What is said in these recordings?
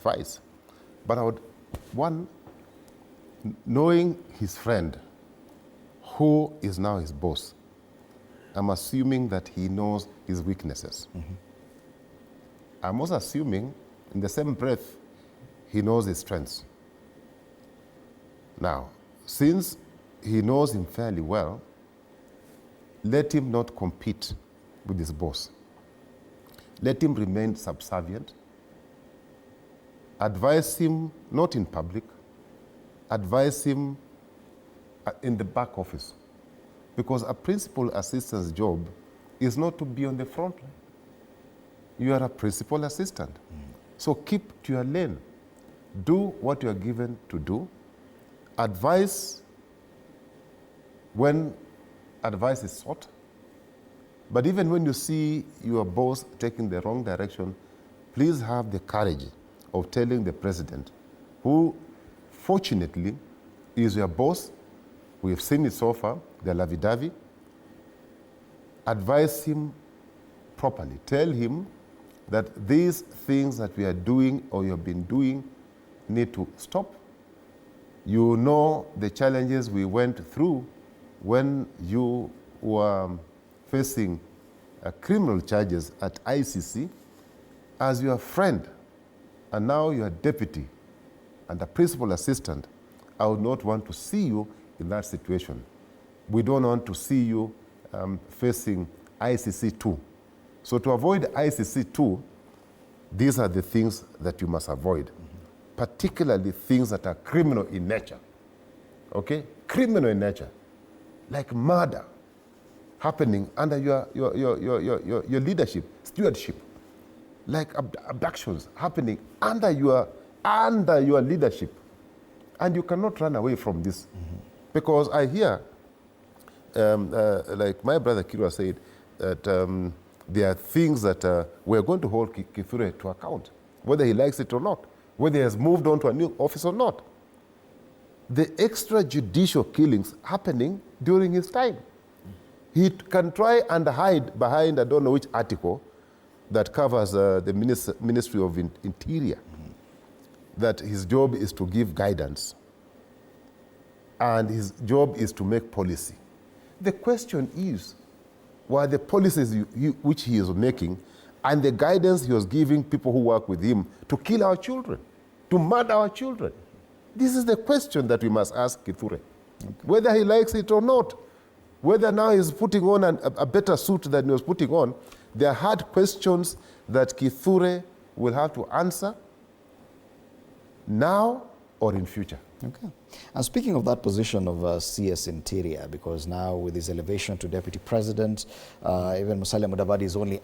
advice. But I would, one, knowing his friend, who is now his boss, I'm assuming that he knows his weaknesses. Mm-hmm. I'm also assuming, in the same breath, he knows his strengths. Now, since he knows him fairly well, let him not compete with his boss. Let him remain subservient. Advise him, not in public, advise him in the back office. Because a principal assistant's job is not to be on the front line. You are a principal assistant. So keep to your lane. Do what you are given to do. Advise when advice is sought. But even when you see your boss taking the wrong direction, please have the courage of telling the president, who fortunately is your boss. We've seen it so far, the lovey-dovey. Advise him properly. Tell him that these things that we are doing or you have been doing need to stop. You know the challenges we went through when you were facing criminal charges at ICC as your friend, and now you are deputy and a principal assistant. I would not want to see you in that situation. We don't want to see you facing ICC 2. So to avoid ICC 2, these are the things that you must avoid, particularly things that are criminal in nature, okay? Criminal in nature, like murder happening under your leadership, stewardship, like abductions happening under your leadership. And you cannot run away from this. Because I hear, like my brother Kithure said, that there are things that we're going to hold Kithure to account, whether he likes it or not, whether he has moved on to a new office or not. The extrajudicial killings happening during his time. He can try and hide behind, I don't know which article, that covers the Ministry of Interior, that his job is to give guidance and his job is to make policy. The question is, were the policies which he is making and the guidance he was giving people who work with him to kill our children, to murder our children? This is the question that we must ask Kithure. Okay. Whether he likes it or not, whether now he's putting on a better suit than he was putting on, there are hard questions that Kithure will have to answer now or in future. Okay. And speaking of that position of CS Interior, because now with his elevation to Deputy President, even Musalia Mudavadi is only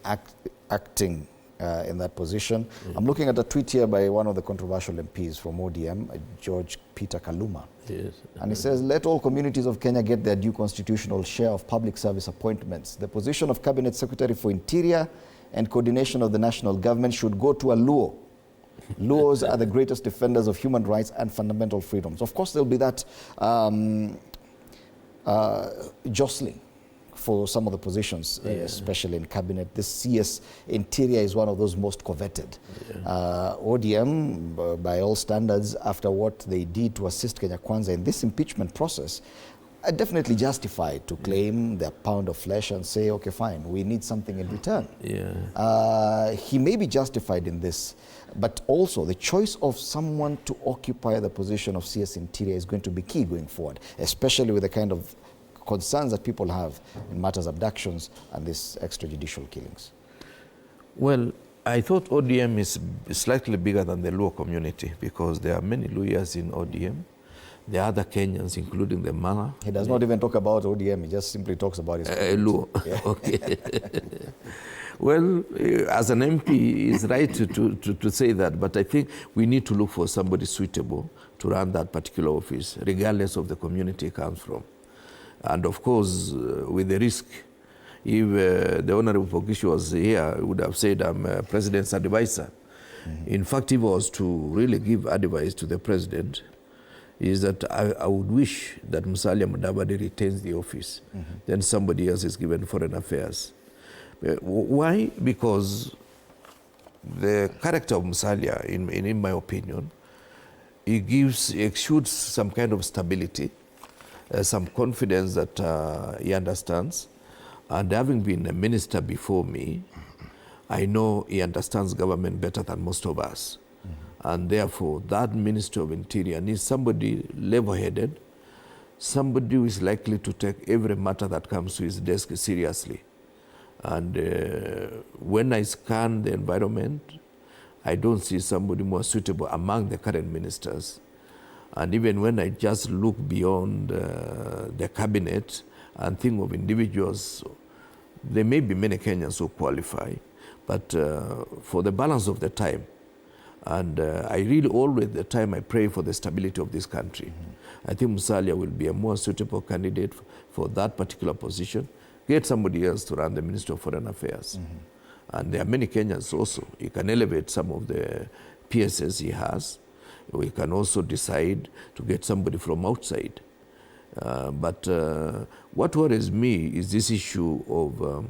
acting in that position. I'm looking at a tweet here by one of the controversial MPs from ODM, George Peter Kaluma. Yes. And he says, let all communities of Kenya get their due constitutional share of public service appointments. The position of Cabinet Secretary for Interior and coordination of the national government should go to a Luo. Luos are the greatest defenders of human rights and fundamental freedoms. Of course, there'll be that jostling for some of the positions, especially in cabinet. This CS Interior is one of those most coveted. ODM, by all standards, after what they did to assist Kenya Kwanza in this impeachment process, are definitely justified to claim their pound of flesh and say, okay, fine, we need something in return. He may be justified in this, but also the choice of someone to occupy the position of CS Interior is going to be key going forward, especially with the kind of concerns that people have in matters of abductions and these extrajudicial killings. Well, I thought ODM is slightly bigger than the Luo community because there are many Luyas in ODM. There are other Kenyans, including the Mala. He does not even talk about ODM, he just simply talks about his Luo. Yeah. Okay. Well, as an MP, he's right to say that, but I think we need to look for somebody suitable to run that particular office, regardless of the community he comes from. And of course, with the risk, if the Honorable Pogisho was here, he would have said, I'm President's advisor. In fact, if I was to really give advice to the President, is that I would wish that Musalia Mudavadi retains the office. Then somebody else is given foreign affairs. Why? Because the character of Musalia, in my opinion, he exudes some kind of stability, some confidence that he understands. And having been a minister before me, I know he understands government better than most of us. And therefore, that Minister of Interior needs somebody level-headed, somebody who is likely to take every matter that comes to his desk seriously. And when I scan the environment, I don't see somebody more suitable among the current ministers. And even when I just look beyond the cabinet and think of individuals, there may be many Kenyans who qualify, but for the balance of the time, and I really always, the time I pray for the stability of this country. I think Musalia will be a more suitable candidate for that particular position. Get somebody else to run the Ministry of Foreign Affairs. And there are many Kenyans also. He can elevate some of the PSS he has. We can also decide to get somebody from outside. But what worries me is this issue of